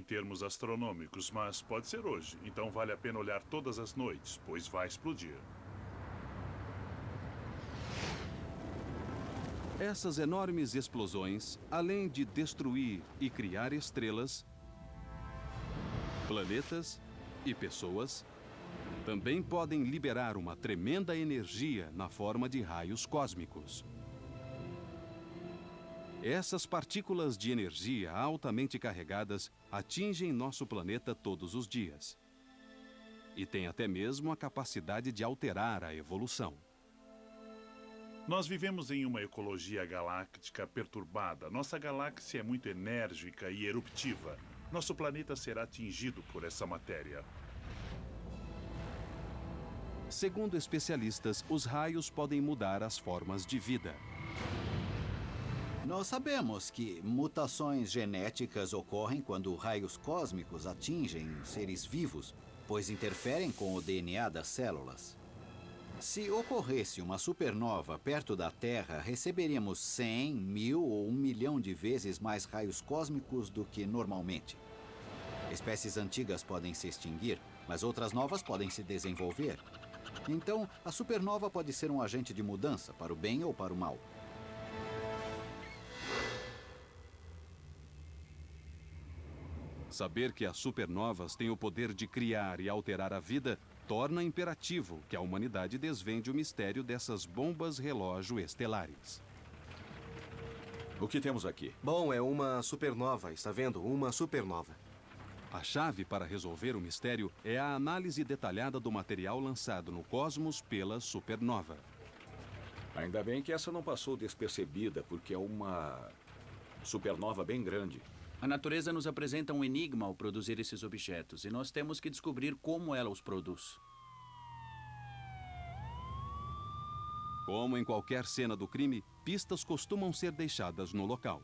termos astronômicos, mas pode ser hoje. Então vale a pena olhar todas as noites, pois vai explodir. Essas enormes explosões, além de destruir e criar estrelas, planetas e pessoas, também podem liberar uma tremenda energia na forma de raios cósmicos. Essas partículas de energia altamente carregadas atingem nosso planeta todos os dias. E têm até mesmo a capacidade de alterar a evolução. Nós vivemos em uma ecologia galáctica perturbada. Nossa galáxia é muito enérgica e eruptiva. Nosso planeta será atingido por essa matéria. Segundo especialistas, os raios podem mudar as formas de vida. Nós sabemos que mutações genéticas ocorrem quando raios cósmicos atingem seres vivos, pois interferem com o DNA das células. Se ocorresse uma supernova perto da Terra, receberíamos 100, 1000 ou 1 milhão de vezes mais raios cósmicos do que normalmente. Espécies antigas podem se extinguir, mas outras novas podem se desenvolver. Então, a supernova pode ser um agente de mudança, para o bem ou para o mal. Saber que as supernovas têm o poder de criar e alterar a vida torna imperativo que a humanidade desvende o mistério dessas bombas relógio estelares. O que temos aqui? Bom, é uma supernova, está vendo? Uma supernova. A chave para resolver o mistério é a análise detalhada do material lançado no cosmos pela supernova. Ainda bem que essa não passou despercebida, porque é uma supernova bem grande. A natureza nos apresenta um enigma ao produzir esses objetos, e nós temos que descobrir como ela os produz. Como em qualquer cena do crime, pistas costumam ser deixadas no local.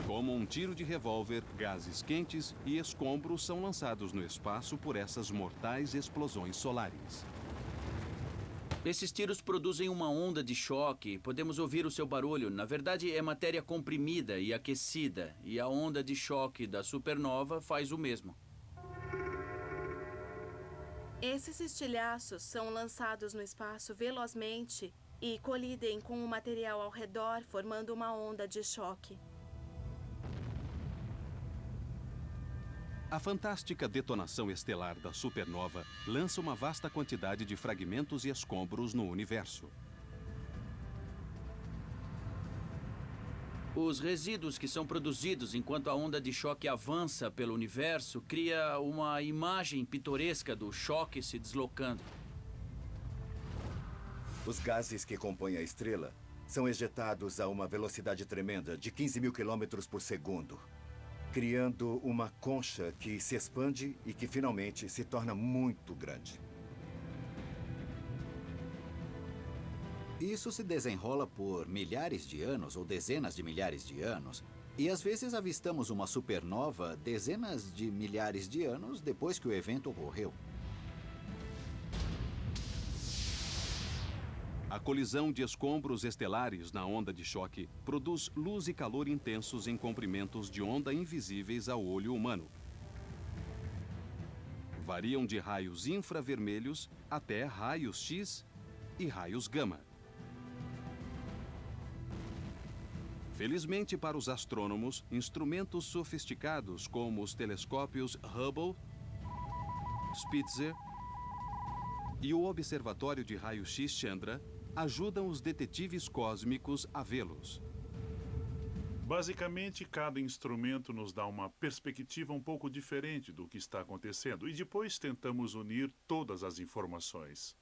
Como um tiro de revólver, gases quentes e escombros são lançados no espaço por essas mortais explosões solares. Esses tiros produzem uma onda de choque. Podemos ouvir o seu barulho. Na verdade, é matéria comprimida e aquecida. E a onda de choque da supernova faz o mesmo. Esses estilhaços são lançados no espaço velozmente e colidem com o material ao redor, formando uma onda de choque. A fantástica detonação estelar da supernova lança uma vasta quantidade de fragmentos e escombros no universo. Os resíduos que são produzidos enquanto a onda de choque avança pelo universo cria uma imagem pitoresca do choque se deslocando. Os gases que compõem a estrela são ejetados a uma velocidade tremenda de 15 mil quilômetros por segundo, criando uma concha que se expande e que finalmente se torna muito grande. Isso se desenrola por milhares de anos ou dezenas de milhares de anos. E às vezes avistamos uma supernova dezenas de milhares de anos depois que o evento ocorreu. A colisão de escombros estelares na onda de choque produz luz e calor intensos em comprimentos de onda invisíveis ao olho humano. Variam de raios infravermelhos até raios X e raios gama. Felizmente para os astrônomos, instrumentos sofisticados como os telescópios Hubble, Spitzer e o Observatório de Raio-X Chandra ajudam os detetives cósmicos a vê-los. Basicamente, cada instrumento nos dá uma perspectiva um pouco diferente do que está acontecendo e depois tentamos unir todas as informações.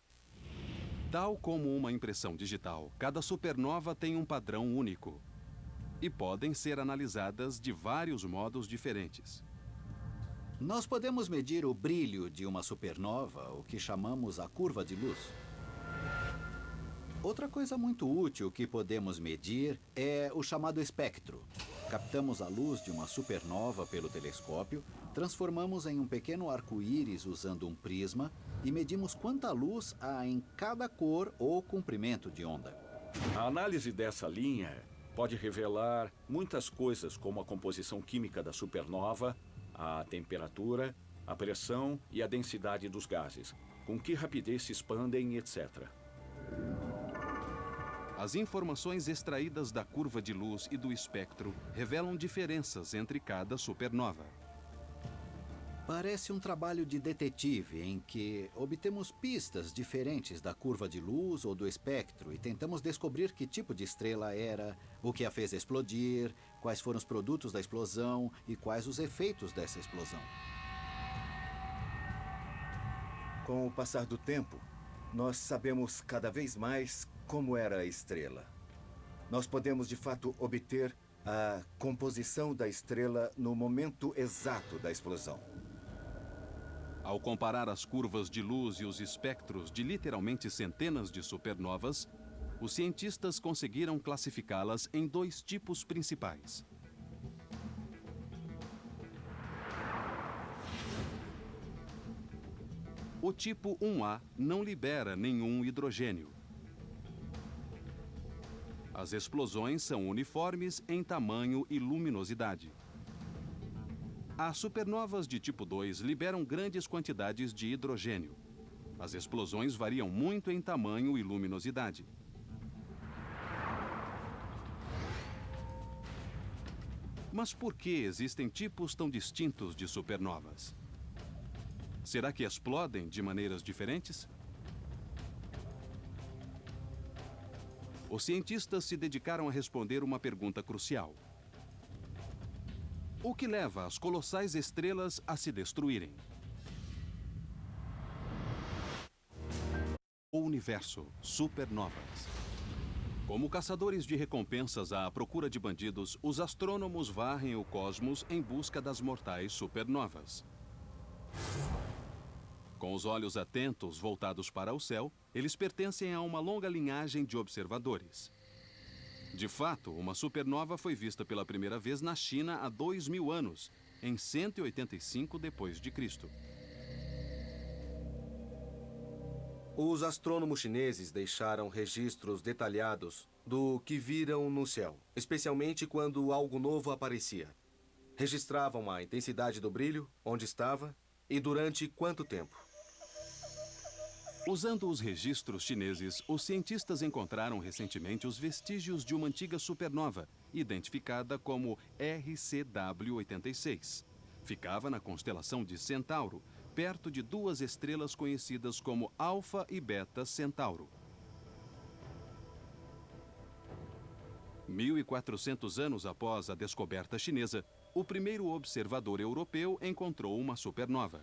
Tal como uma impressão digital, cada supernova tem um padrão único e podem ser analisadas de vários modos diferentes. Nós podemos medir o brilho de uma supernova, o que chamamos a curva de luz. Outra coisa muito útil que podemos medir é o chamado espectro. Captamos a luz de uma supernova pelo telescópio, transformamos em um pequeno arco-íris usando um prisma e medimos quanta luz há em cada cor ou comprimento de onda. A análise dessa linha pode revelar muitas coisas, como a composição química da supernova, a temperatura, a pressão e a densidade dos gases, com que rapidez se expandem, etc. As informações extraídas da curva de luz e do espectro revelam diferenças entre cada supernova. Parece um trabalho de detetive em que obtemos pistas diferentes da curva de luz ou do espectro e tentamos descobrir que tipo de estrela era, o que a fez explodir, quais foram os produtos da explosão e quais os efeitos dessa explosão. Com o passar do tempo, nós sabemos cada vez mais como era a estrela. Nós podemos, de fato, obter a composição da estrela no momento exato da explosão. Ao comparar as curvas de luz e os espectros de literalmente centenas de supernovas, os cientistas conseguiram classificá-las em dois tipos principais. O tipo 1A não libera nenhum hidrogênio. As explosões são uniformes em tamanho e luminosidade. As supernovas de tipo 2 liberam grandes quantidades de hidrogênio. As explosões variam muito em tamanho e luminosidade. Mas por que existem tipos tão distintos de supernovas? Será que explodem de maneiras diferentes? Os cientistas se dedicaram a responder uma pergunta crucial. O que leva as colossais estrelas a se destruírem? O universo, supernovas. Como caçadores de recompensas à procura de bandidos, os astrônomos varrem o cosmos em busca das mortais supernovas. Com os olhos atentos voltados para o céu, eles pertencem a uma longa linhagem de observadores. De fato, uma supernova foi vista pela primeira vez na China há 2000 anos, em 185 d.C. Os astrônomos chineses deixaram registros detalhados do que viram no céu, especialmente quando algo novo aparecia. Registravam a intensidade do brilho, onde estava e durante quanto tempo. Usando os registros chineses, os cientistas encontraram recentemente os vestígios de uma antiga supernova, identificada como RCW86. Ficava na constelação de Centauro, perto de duas estrelas conhecidas como Alfa e Beta Centauro. 1400 anos após a descoberta chinesa, o primeiro observador europeu encontrou uma supernova.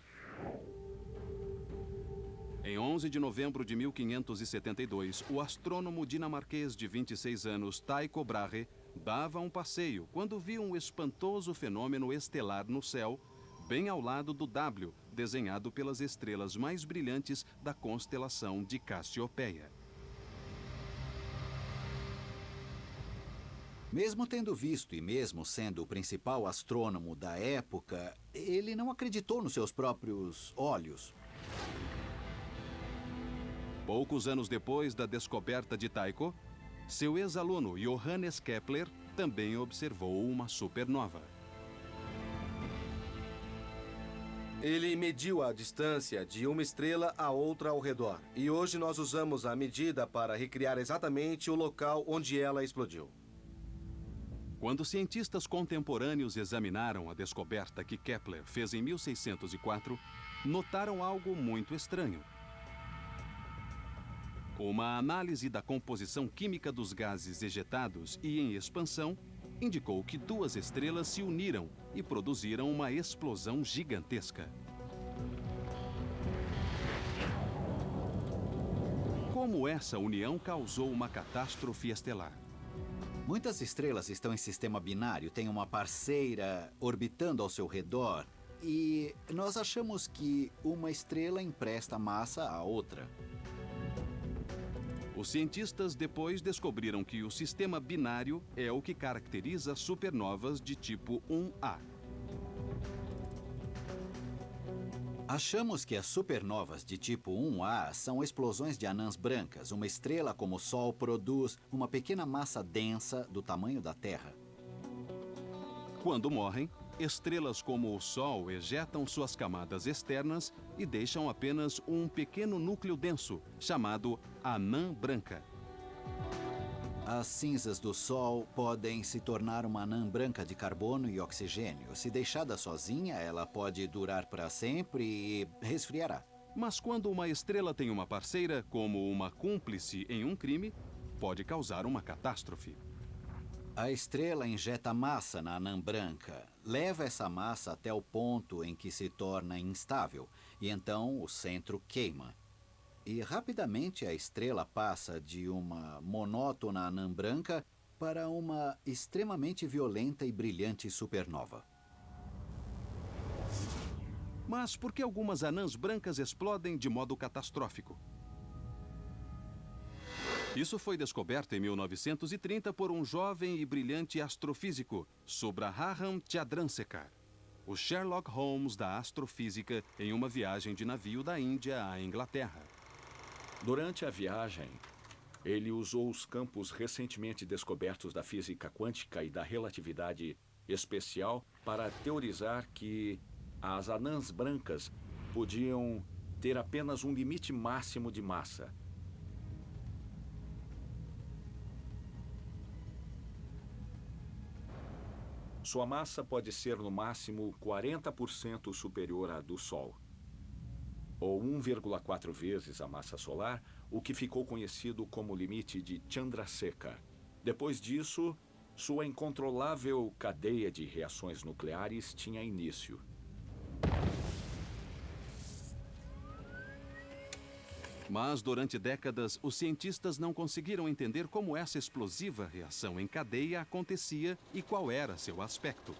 Em 11 de novembro de 1572, o astrônomo dinamarquês de 26 anos, Tycho Brahe, dava um passeio quando viu um espantoso fenômeno estelar no céu, bem ao lado do W, desenhado pelas estrelas mais brilhantes da constelação de Cassiopeia. Mesmo tendo visto e mesmo sendo o principal astrônomo da época, ele não acreditou nos seus próprios olhos. Poucos anos depois da descoberta de Tycho, seu ex-aluno Johannes Kepler também observou uma supernova. Ele mediu a distância de uma estrela a outra ao redor. E hoje nós usamos a medida para recriar exatamente o local onde ela explodiu. Quando cientistas contemporâneos examinaram a descoberta que Kepler fez em 1604, notaram algo muito estranho. Uma análise da composição química dos gases ejetados e em expansão indicou que duas estrelas se uniram e produziram uma explosão gigantesca. Como essa união causou uma catástrofe estelar? Muitas estrelas estão em sistema binário, têm uma parceira orbitando ao seu redor e nós achamos que uma estrela empresta massa à outra. Os cientistas depois descobriram que o sistema binário é o que caracteriza supernovas de tipo 1A. Achamos que as supernovas de tipo 1A são explosões de anãs brancas. Uma estrela como o Sol produz uma pequena massa densa do tamanho da Terra. Quando morrem, estrelas como o Sol ejetam suas camadas externas e deixam apenas um pequeno núcleo denso, chamado anã branca. As cinzas do Sol podem se tornar uma anã branca de carbono e oxigênio. Se deixada sozinha, ela pode durar para sempre e resfriará. Mas quando uma estrela tem uma parceira, como uma cúmplice em um crime, pode causar uma catástrofe. A estrela injeta massa na anã branca, leva essa massa até o ponto em que se torna instável, e então o centro queima. E rapidamente a estrela passa de uma monótona anã branca para uma extremamente violenta e brilhante supernova. Mas por que algumas anãs brancas explodem de modo catastrófico? Isso foi descoberto em 1930 por um jovem e brilhante astrofísico, Subraham Chandrasekhar, o Sherlock Holmes da astrofísica, em uma viagem de navio da Índia à Inglaterra. Durante a viagem, ele usou os campos recentemente descobertos da física quântica e da relatividade especial para teorizar que as anãs brancas podiam ter apenas um limite máximo de massa. Sua massa pode ser no máximo 40% superior à do Sol, ou 1,4 vezes a massa solar, o que ficou conhecido como limite de Chandrasekhar. Depois disso, sua incontrolável cadeia de reações nucleares tinha início. Mas durante décadas, os cientistas não conseguiram entender como essa explosiva reação em cadeia acontecia e qual era seu aspecto.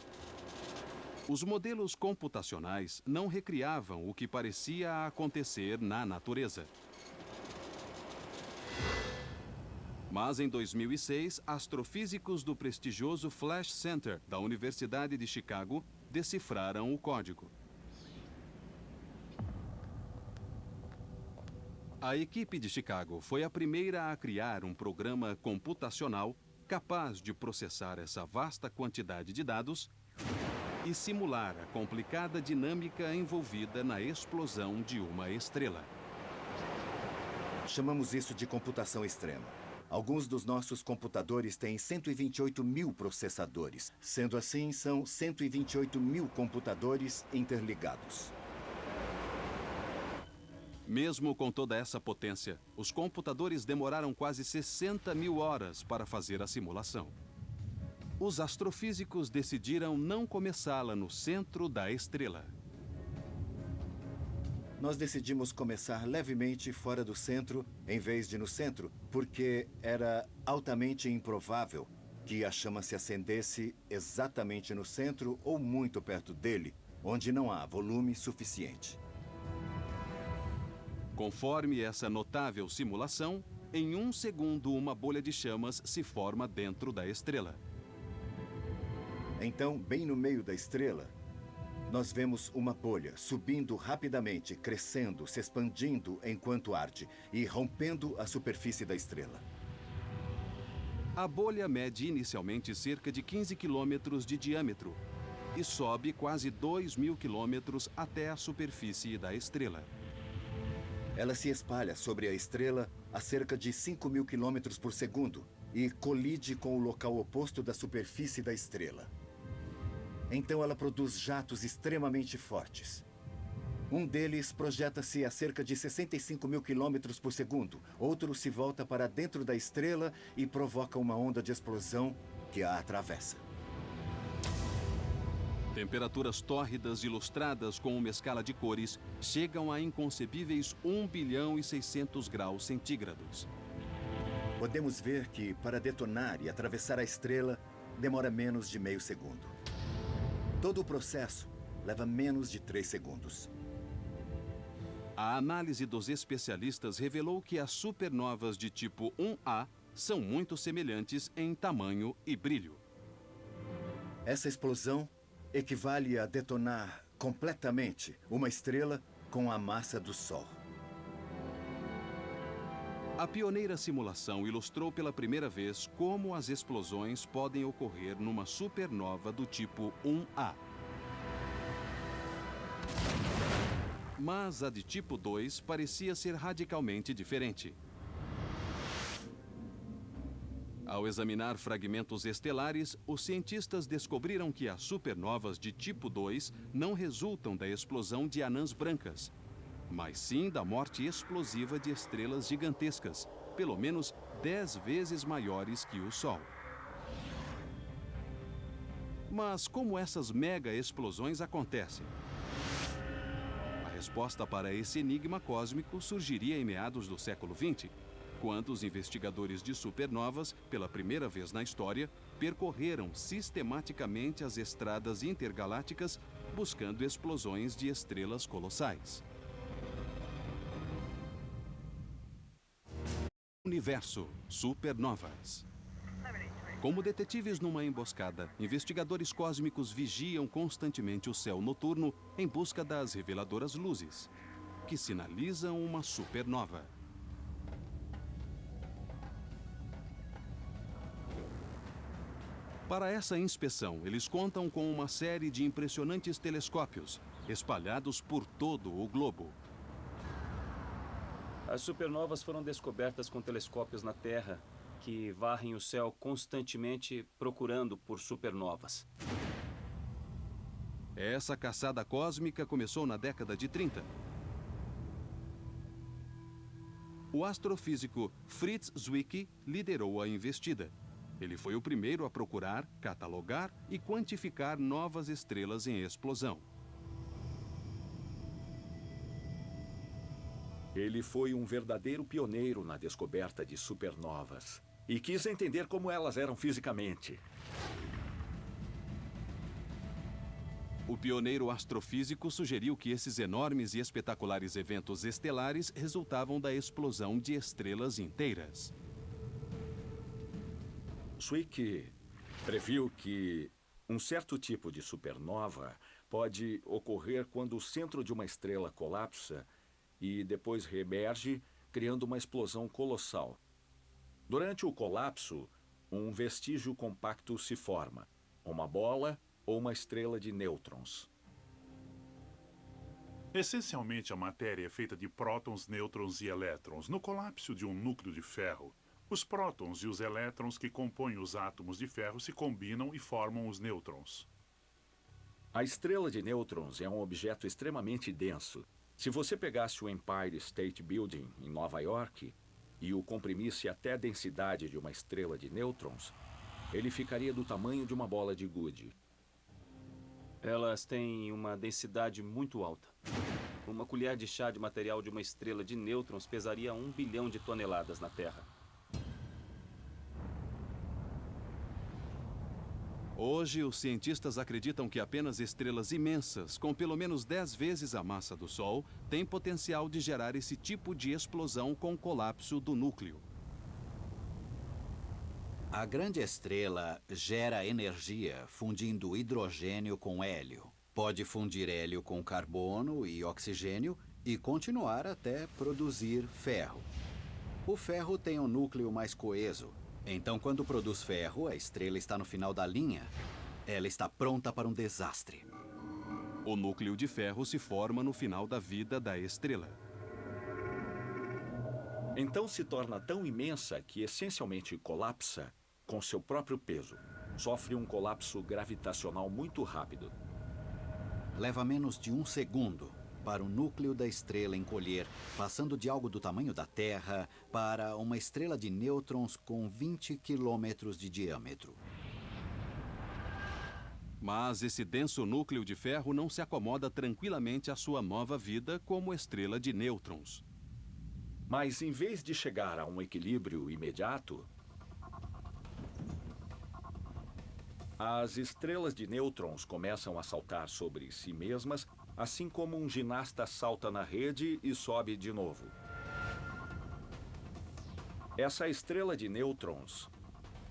Os modelos computacionais não recriavam o que parecia acontecer na natureza. Mas em 2006, astrofísicos do prestigioso Flash Center da Universidade de Chicago decifraram o código. A equipe de Chicago foi a primeira a criar um programa computacional capaz de processar essa vasta quantidade de dados e simular a complicada dinâmica envolvida na explosão de uma estrela. Chamamos isso de computação extrema. Alguns dos nossos computadores têm 128 mil processadores. Sendo assim, são 128 mil computadores interligados. Mesmo com toda essa potência, os computadores demoraram quase 60 mil horas para fazer a simulação. Os astrofísicos decidiram não começá-la no centro da estrela. Nós decidimos começar levemente fora do centro, em vez de no centro, porque era altamente improvável que a chama se acendesse exatamente no centro ou muito perto dele, onde não há volume suficiente. Conforme essa notável simulação, em 1 segundo uma bolha de chamas se forma dentro da estrela. Então, bem no meio da estrela, nós vemos uma bolha subindo rapidamente, crescendo, se expandindo enquanto arde e rompendo a superfície da estrela. A bolha mede inicialmente cerca de 15 quilômetros de diâmetro e sobe quase 2.000 quilômetros até a superfície da estrela. Ela se espalha sobre a estrela a cerca de 5.000 quilômetros por segundo e colide com o local oposto da superfície da estrela. Então ela produz jatos extremamente fortes. Um deles projeta-se a cerca de 65.000 quilômetros por segundo. Outro se volta para dentro da estrela e provoca uma onda de explosão que a atravessa. Temperaturas tórridas ilustradas com uma escala de cores chegam a inconcebíveis 1 bilhão e 600 graus centígrados. Podemos ver que, para detonar e atravessar a estrela, demora menos de meio segundo. Todo o processo leva menos de 3 segundos. A análise dos especialistas revelou que as supernovas de tipo 1A são muito semelhantes em tamanho e brilho. Essa explosão equivale a detonar completamente uma estrela com a massa do Sol. A pioneira simulação ilustrou pela primeira vez como as explosões podem ocorrer numa supernova do tipo 1A. Mas a de tipo 2 parecia ser radicalmente diferente. Ao examinar fragmentos estelares, os cientistas descobriram que as supernovas de tipo 2 não resultam da explosão de anãs brancas, mas sim da morte explosiva de estrelas gigantescas, pelo menos 10 vezes maiores que o Sol. Mas como essas mega explosões acontecem? A resposta para esse enigma cósmico surgiria em meados do século XX, quando os investigadores de supernovas, pela primeira vez na história, percorreram sistematicamente as estradas intergalácticas buscando explosões de estrelas colossais. Universo, supernovas. Como detetives numa emboscada, investigadores cósmicos vigiam constantemente o céu noturno em busca das reveladoras luzes, que sinalizam uma supernova. Para essa inspeção, eles contam com uma série de impressionantes telescópios, espalhados por todo o globo. As supernovas foram descobertas com telescópios na Terra, que varrem o céu constantemente procurando por supernovas. Essa caçada cósmica começou na década de 30. O astrofísico Fritz Zwicky liderou a investida. Ele foi o primeiro a procurar, catalogar e quantificar novas estrelas em explosão. Ele foi um verdadeiro pioneiro na descoberta de supernovas e quis entender como elas eram fisicamente. O pioneiro astrofísico sugeriu que esses enormes e espetaculares eventos estelares resultavam da explosão de estrelas inteiras. Zwicky previu que um certo tipo de supernova pode ocorrer quando o centro de uma estrela colapsa e depois reemerge, criando uma explosão colossal. Durante o colapso, um vestígio compacto se forma, uma bola ou uma estrela de nêutrons. Essencialmente, a matéria é feita de prótons, nêutrons e elétrons. No colapso de um núcleo de ferro, os prótons e os elétrons que compõem os átomos de ferro se combinam e formam os nêutrons. A estrela de nêutrons é um objeto extremamente denso. Se você pegasse o Empire State Building, em Nova York, e o comprimisse até a densidade de uma estrela de nêutrons, ele ficaria do tamanho de uma bola de gude. Elas têm uma densidade muito alta. Uma colher de chá de material de uma estrela de nêutrons pesaria 1 bilhão de toneladas na Terra. Hoje, os cientistas acreditam que apenas estrelas imensas, com pelo menos 10 vezes a massa do Sol, têm potencial de gerar esse tipo de explosão com colapso do núcleo. A grande estrela gera energia fundindo hidrogênio com hélio. Pode fundir hélio com carbono e oxigênio e continuar até produzir ferro. O ferro tem um núcleo mais coeso. Então, quando produz ferro, a estrela está no final da linha. Ela está pronta para um desastre. O núcleo de ferro se forma no final da vida da estrela. Então se torna tão imensa que essencialmente colapsa com seu próprio peso. Sofre um colapso gravitacional muito rápido. Leva menos de 1 segundo para o núcleo da estrela encolher, passando de algo do tamanho da Terra para uma estrela de nêutrons com 20 quilômetros de diâmetro. Mas esse denso núcleo de ferro não se acomoda tranquilamente à sua nova vida como estrela de nêutrons. Mas em vez de chegar a um equilíbrio imediato, as estrelas de nêutrons começam a saltar sobre si mesmas, assim como um ginasta salta na rede e sobe de novo. Essa estrela de nêutrons,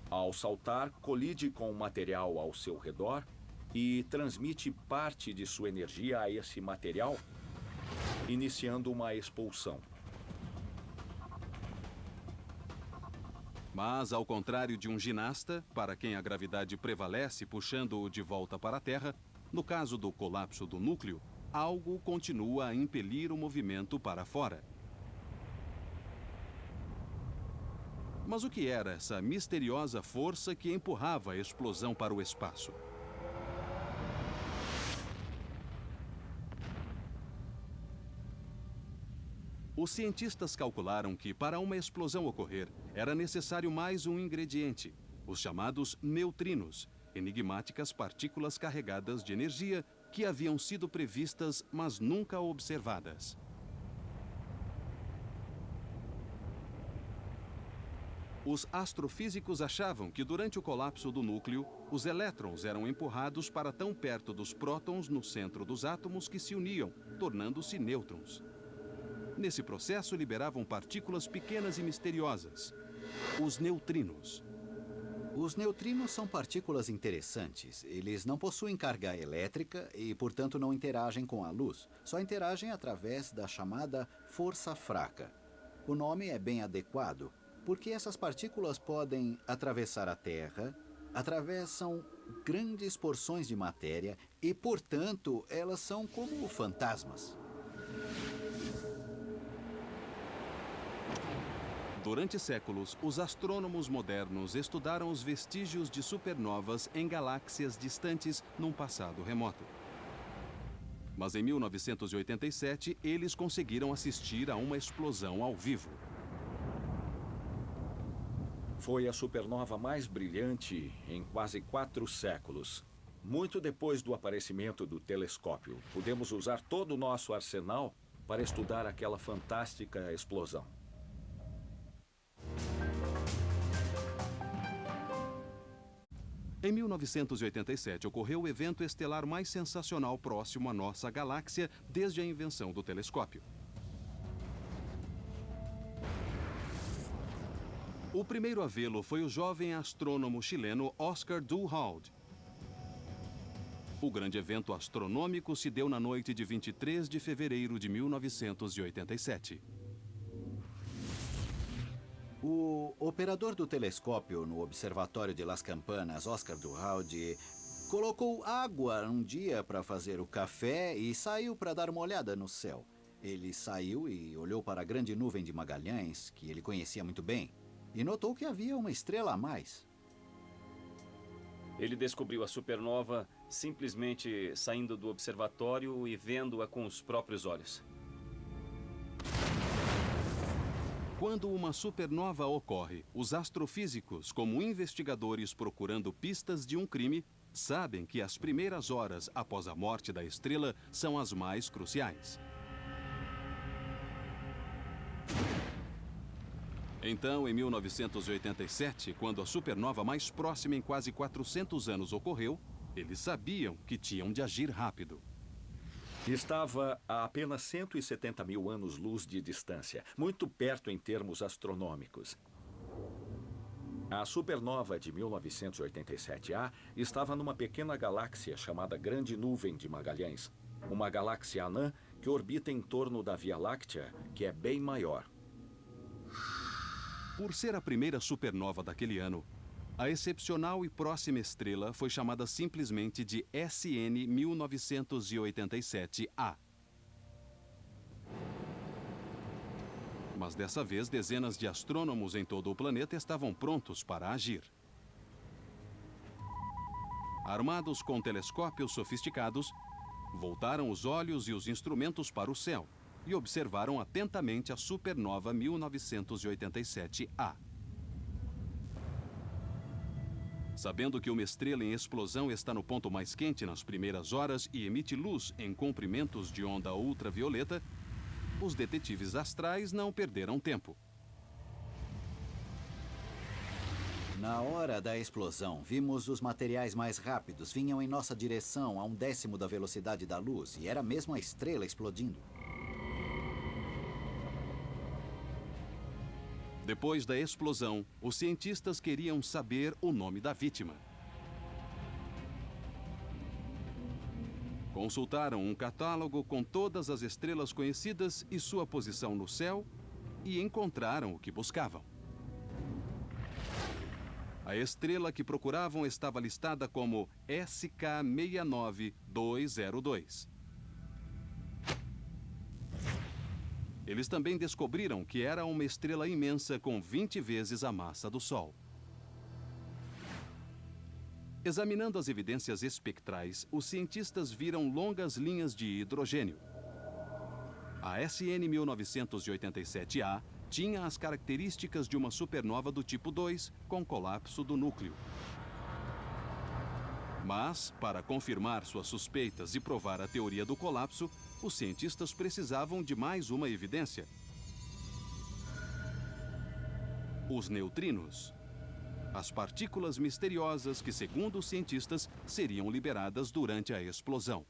ao saltar, colide com o material ao seu redor e transmite parte de sua energia a esse material, iniciando uma expulsão. Mas, ao contrário de um ginasta, para quem a gravidade prevalece puxando-o de volta para a Terra, no caso do colapso do núcleo, algo continua a impelir o movimento para fora. Mas o que era essa misteriosa força que empurrava a explosão para o espaço? Os cientistas calcularam que, para uma explosão ocorrer, era necessário mais um ingrediente, os chamados neutrinos, enigmáticas partículas carregadas de energia que haviam sido previstas, mas nunca observadas. Os astrofísicos achavam que, durante o colapso do núcleo, os elétrons eram empurrados para tão perto dos prótons no centro dos átomos que se uniam, tornando-se nêutrons. Nesse processo, liberavam partículas pequenas e misteriosas, os neutrinos. Os neutrinos são partículas interessantes. Eles não possuem carga elétrica e, portanto, não interagem com a luz. Só interagem através da chamada força fraca. O nome é bem adequado, porque essas partículas podem atravessar a Terra, atravessam grandes porções de matéria e, portanto, elas são como fantasmas. Durante séculos, os astrônomos modernos estudaram os vestígios de supernovas em galáxias distantes num passado remoto. Mas em 1987, eles conseguiram assistir a uma explosão ao vivo. Foi a supernova mais brilhante em quase 4 séculos. Muito depois do aparecimento do telescópio, pudemos usar todo o nosso arsenal para estudar aquela fantástica explosão. Em 1987, ocorreu o evento estelar mais sensacional próximo à nossa galáxia desde a invenção do telescópio. O primeiro a vê-lo foi o jovem astrônomo chileno Oscar Duhalde. O grande evento astronômico se deu na noite de 23 de fevereiro de 1987. O operador do telescópio no Observatório de Las Campanas, Oscar Duhalde, colocou água um dia para fazer o café e saiu para dar uma olhada no céu. Ele saiu e olhou para a grande nuvem de Magalhães, que ele conhecia muito bem, e notou que havia uma estrela a mais. Ele descobriu a supernova simplesmente saindo do observatório e vendo-a com os próprios olhos. Quando uma supernova ocorre, os astrofísicos, como investigadores procurando pistas de um crime, sabem que as primeiras horas após a morte da estrela são as mais cruciais. Então, em 1987, quando a supernova mais próxima em quase 400 anos ocorreu, eles sabiam que tinham de agir rápido. Estava a apenas 170 mil anos-luz de distância, muito perto em termos astronômicos. A supernova de 1987A estava numa pequena galáxia chamada Grande Nuvem de Magalhães, uma galáxia anã que orbita em torno da Via Láctea, que é bem maior. Por ser a primeira supernova daquele ano, a excepcional e próxima estrela foi chamada simplesmente de SN 1987A. Mas dessa vez, dezenas de astrônomos em todo o planeta estavam prontos para agir. Armados com telescópios sofisticados, voltaram os olhos e os instrumentos para o céu e observaram atentamente a supernova 1987A. Sabendo que uma estrela em explosão está no ponto mais quente nas primeiras horas e emite luz em comprimentos de onda ultravioleta, os detetives astrais não perderam tempo. Na hora da explosão, vimos os materiais mais rápidos vinham em nossa direção a 1/10 da velocidade da luz, e era mesmo a estrela explodindo. Depois da explosão, os cientistas queriam saber o nome da vítima. Consultaram um catálogo com todas as estrelas conhecidas e sua posição no céu e encontraram o que buscavam. A estrela que procuravam estava listada como SK69202. Eles também descobriram que era uma estrela imensa com 20 vezes a massa do Sol. Examinando as evidências espectrais, os cientistas viram longas linhas de hidrogênio. A SN 1987A tinha as características de uma supernova do tipo 2, com colapso do núcleo. Mas, para confirmar suas suspeitas e provar a teoria do colapso, os cientistas precisavam de mais uma evidência: os neutrinos. As partículas misteriosas que, segundo os cientistas, seriam liberadas durante a explosão.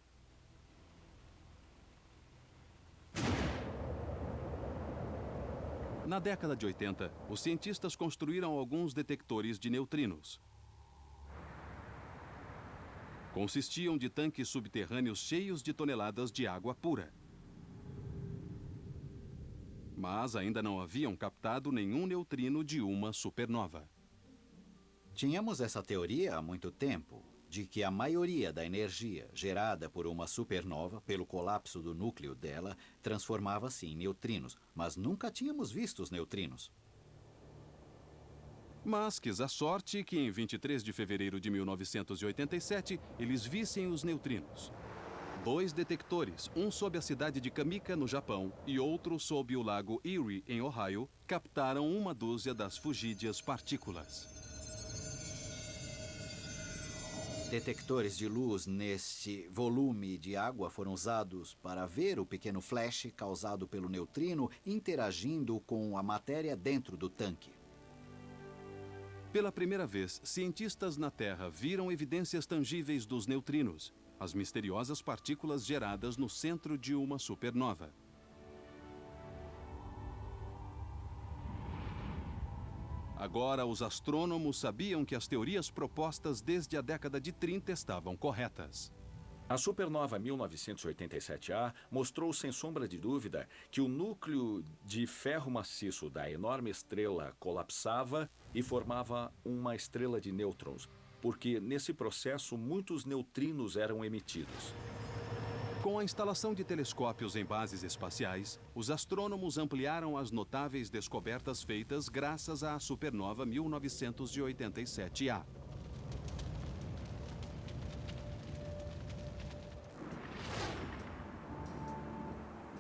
Na década de 80, os cientistas construíram alguns detectores de neutrinos. Consistiam de tanques subterrâneos cheios de toneladas de água pura. Mas ainda não haviam captado nenhum neutrino de uma supernova. Tínhamos essa teoria há muito tempo, de que a maioria da energia gerada por uma supernova, pelo colapso do núcleo dela, transformava-se em neutrinos, mas nunca tínhamos visto os neutrinos. Mas quis a sorte que em 23 de fevereiro de 1987 eles vissem os neutrinos. 2 detectores, um sob a cidade de Kamika, no Japão, e outro sob o lago Erie, em Ohio, captaram uma dúzia das fugídias partículas. Detectores de luz neste volume de água foram usados para ver o pequeno flash causado pelo neutrino interagindo com a matéria dentro do tanque. Pela primeira vez, cientistas na Terra viram evidências tangíveis dos neutrinos, as misteriosas partículas geradas no centro de uma supernova. Agora, os astrônomos sabiam que as teorias propostas desde a década de 30 estavam corretas. A supernova 1987A mostrou sem sombra de dúvida que o núcleo de ferro maciço da enorme estrela colapsava e formava uma estrela de nêutrons, porque nesse processo muitos neutrinos eram emitidos. Com a instalação de telescópios em bases espaciais, os astrônomos ampliaram as notáveis descobertas feitas graças à supernova 1987A.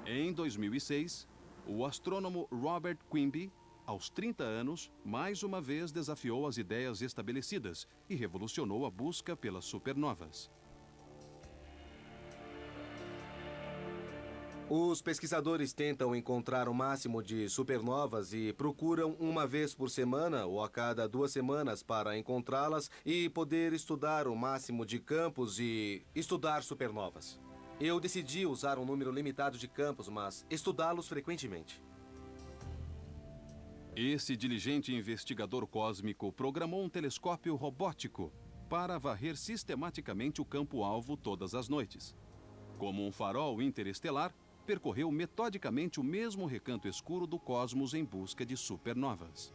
Em 2006, o astrônomo Robert Quimby, aos 30 anos, mais uma vez desafiou as ideias estabelecidas e revolucionou a busca pelas supernovas. Os pesquisadores tentam encontrar o máximo de supernovas e procuram uma vez por semana ou a cada 2 semanas para encontrá-las e poder estudar o máximo de campos e estudar supernovas. Eu decidi usar um número limitado de campos, mas estudá-los frequentemente. Esse diligente investigador cósmico programou um telescópio robótico para varrer sistematicamente o campo-alvo todas as noites. Como um farol interestelar, percorreu metodicamente o mesmo recanto escuro do cosmos em busca de supernovas.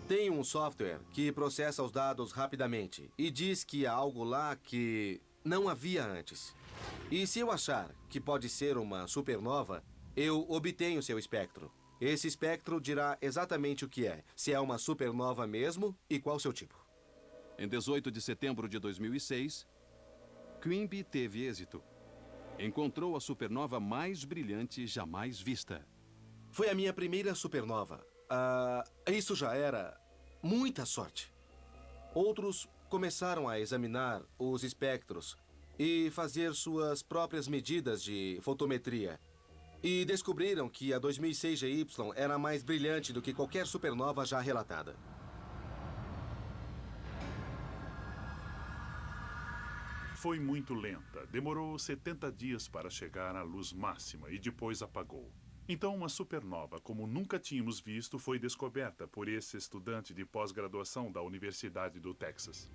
Tem um software que processa os dados rapidamente e diz que há algo lá que não havia antes. E se eu achar que pode ser uma supernova, eu obtenho seu espectro. Esse espectro dirá exatamente o que é, se é uma supernova mesmo e qual seu tipo. Em 18 de setembro de 2006, Quimby teve êxito. Encontrou a supernova mais brilhante jamais vista. Foi a minha primeira supernova. Isso já era muita sorte. Outros começaram a examinar os espectros e fazer suas próprias medidas de fotometria. E descobriram que a 2006 GY era mais brilhante do que qualquer supernova já relatada. Foi muito lenta. Demorou 70 dias para chegar à luz máxima e depois apagou. Então, uma supernova, como nunca tínhamos visto, foi descoberta por esse estudante de pós-graduação da Universidade do Texas.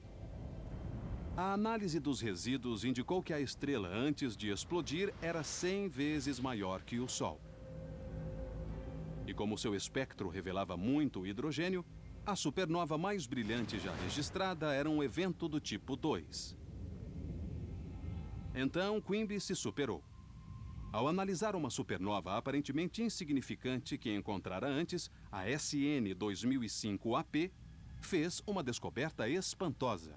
A análise dos resíduos indicou que a estrela, antes de explodir, era 100 vezes maior que o Sol. E como seu espectro revelava muito hidrogênio, a supernova mais brilhante já registrada era um evento do tipo 2. Então, Quimby se superou. Ao analisar uma supernova aparentemente insignificante que encontrara antes, a SN 2005AP fez uma descoberta espantosa.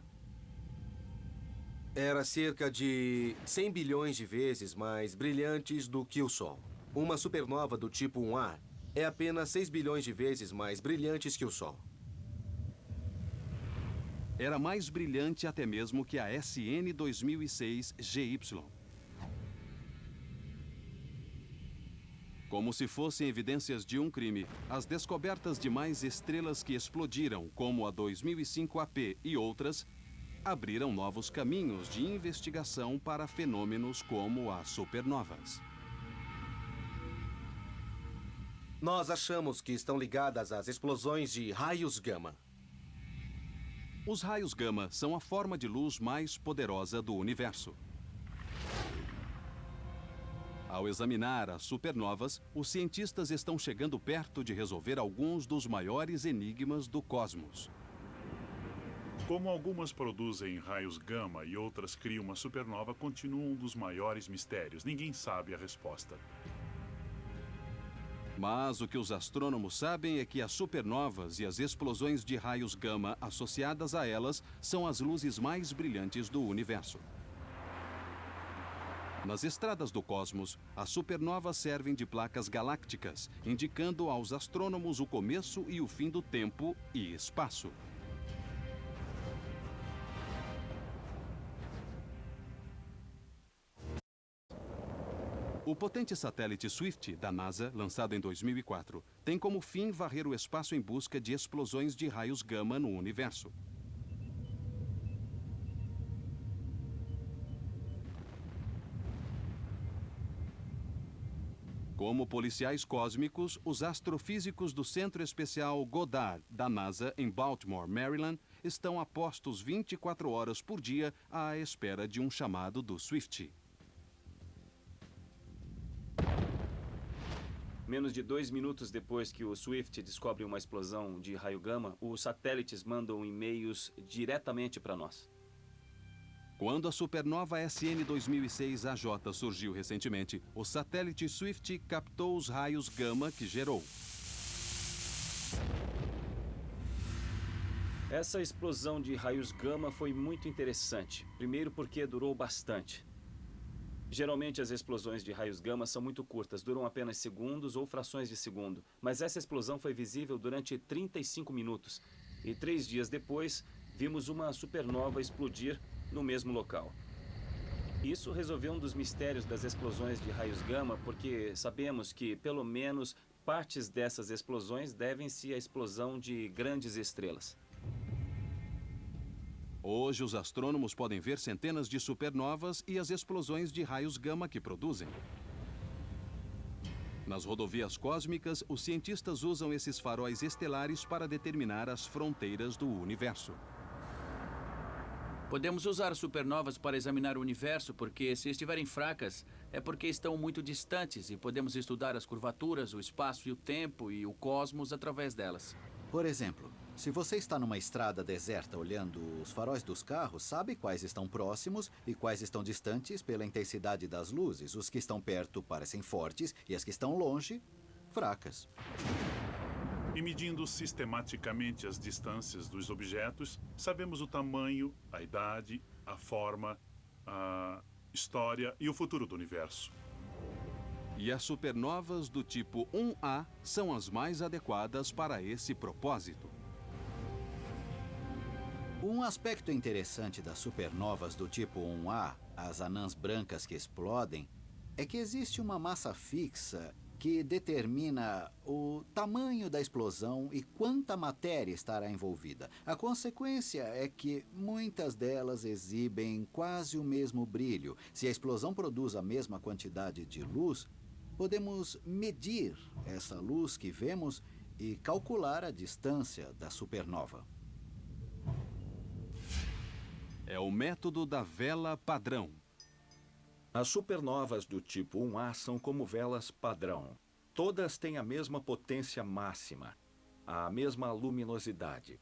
Era cerca de 100 bilhões de vezes mais brilhantes do que o Sol. Uma supernova do tipo 1A é apenas 6 bilhões de vezes mais brilhantes que o Sol. Era mais brilhante até mesmo que a SN 2006 GY. Como se fossem evidências de um crime, as descobertas de mais estrelas que explodiram, como a 2005 AP e outras, abriram novos caminhos de investigação para fenômenos como as supernovas. Nós achamos que estão ligadas às explosões de raios gama. Os raios gama são a forma de luz mais poderosa do universo. Ao examinar as supernovas, os cientistas estão chegando perto de resolver alguns dos maiores enigmas do cosmos. Como algumas produzem raios gama e outras criam uma supernova, continua um dos maiores mistérios. Ninguém sabe a resposta. Mas o que os astrônomos sabem é que as supernovas e as explosões de raios gama associadas a elas são as luzes mais brilhantes do universo. Nas estradas do cosmos, as supernovas servem de placas galácticas, indicando aos astrônomos o começo e o fim do tempo e espaço. O potente satélite Swift, da NASA, lançado em 2004, tem como fim varrer o espaço em busca de explosões de raios gama no universo. Como policiais cósmicos, os astrofísicos do Centro Especial Goddard, da NASA, em Baltimore, Maryland, estão a postos 24 horas por dia à espera de um chamado do Swift. Menos de 2 minutos depois que o Swift descobre uma explosão de raio gama, os satélites mandam e-mails diretamente para nós. Quando a supernova SN 2006 AJ surgiu recentemente, o satélite Swift captou os raios gama que gerou. Essa explosão de raios gama foi muito interessante. Primeiro porque durou bastante. Geralmente as explosões de raios gama são muito curtas, duram apenas segundos ou frações de segundo. Mas essa explosão foi visível durante 35 minutos. E 3 dias depois, vimos uma supernova explodir no mesmo local. Isso resolveu um dos mistérios das explosões de raios gama, porque sabemos que, pelo menos, partes dessas explosões devem-se à explosão de grandes estrelas. Hoje, os astrônomos podem ver centenas de supernovas e as explosões de raios gama que produzem. Nas rodovias cósmicas, os cientistas usam esses faróis estelares para determinar as fronteiras do universo. Podemos usar supernovas para examinar o universo, porque se estiverem fracas, é porque estão muito distantes e podemos estudar as curvaturas, o espaço e o tempo e o cosmos através delas. Por exemplo, se você está numa estrada deserta olhando os faróis dos carros, sabe quais estão próximos e quais estão distantes pela intensidade das luzes. Os que estão perto parecem fortes e as que estão longe, fracas. E medindo sistematicamente as distâncias dos objetos, sabemos o tamanho, a idade, a forma, a história e o futuro do universo. E as supernovas do tipo 1A são as mais adequadas para esse propósito. Um aspecto interessante das supernovas do tipo 1A, as anãs brancas que explodem, é que existe uma massa fixa que determina o tamanho da explosão e quanta matéria estará envolvida. A consequência é que muitas delas exibem quase o mesmo brilho. Se a explosão produz a mesma quantidade de luz, podemos medir essa luz que vemos e calcular a distância da supernova. É o método da vela padrão. As supernovas do tipo 1A são como velas padrão. Todas têm a mesma potência máxima, a mesma luminosidade.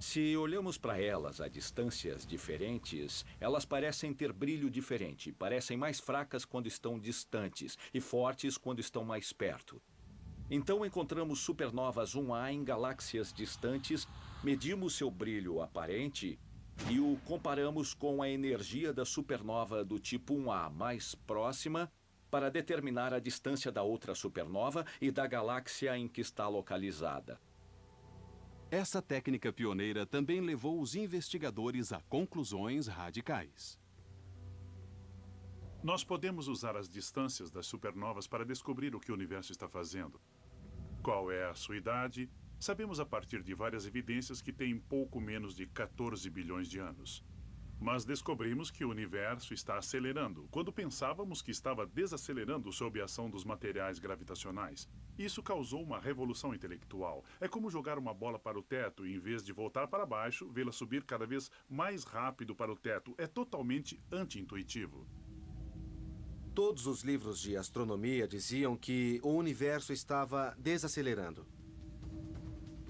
Se olhamos para elas a distâncias diferentes, elas parecem ter brilho diferente, parecem mais fracas quando estão distantes e fortes quando estão mais perto. Então encontramos supernovas 1A em galáxias distantes, medimos seu brilho aparente e o comparamos com a energia da supernova do tipo 1A mais próxima para determinar a distância da outra supernova e da galáxia em que está localizada. Essa técnica pioneira também levou os investigadores a conclusões radicais. Nós podemos usar as distâncias das supernovas para descobrir o que o universo está fazendo. Qual é a sua idade? Sabemos a partir de várias evidências que tem pouco menos de 14 bilhões de anos. Mas descobrimos que o universo está acelerando, quando pensávamos que estava desacelerando sob a ação dos materiais gravitacionais. Isso causou uma revolução intelectual. É como jogar uma bola para o teto e, em vez de voltar para baixo, vê-la subir cada vez mais rápido para o teto. É totalmente anti-intuitivo. Todos os livros de astronomia diziam que o universo estava desacelerando.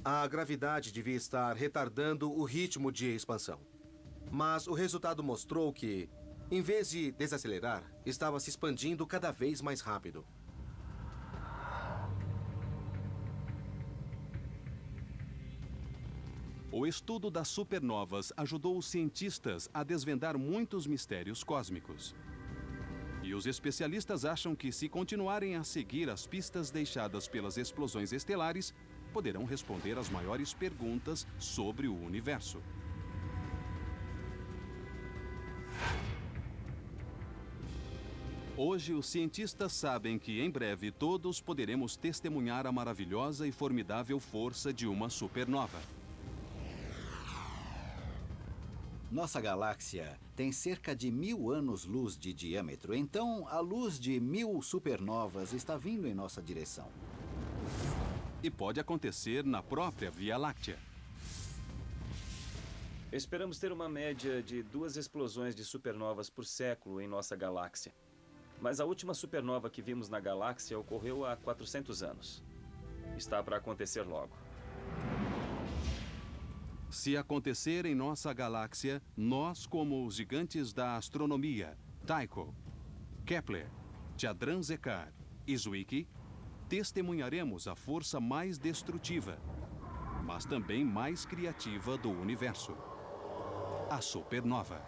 A gravidade devia estar retardando o ritmo de expansão. Mas o resultado mostrou que, em vez de desacelerar, estava se expandindo cada vez mais rápido. O estudo das supernovas ajudou os cientistas a desvendar muitos mistérios cósmicos. E os especialistas acham que, se continuarem a seguir as pistas deixadas pelas explosões estelares, poderão responder às maiores perguntas sobre o universo. Hoje, os cientistas sabem que, em breve, todos poderemos testemunhar a maravilhosa e formidável força de uma supernova. Nossa galáxia tem cerca de 1000 anos-luz de diâmetro, então a luz de 1000 supernovas está vindo em nossa direção. E pode acontecer na própria Via Láctea. Esperamos ter uma média de 2 explosões de supernovas por século em nossa galáxia. Mas a última supernova que vimos na galáxia ocorreu há 400 anos. Está para acontecer logo. Se acontecer em nossa galáxia, nós, como os gigantes da astronomia, Tycho, Kepler, Chandra-Sekhar e Zwicky, testemunharemos a força mais destrutiva, mas também mais criativa do universo: a supernova.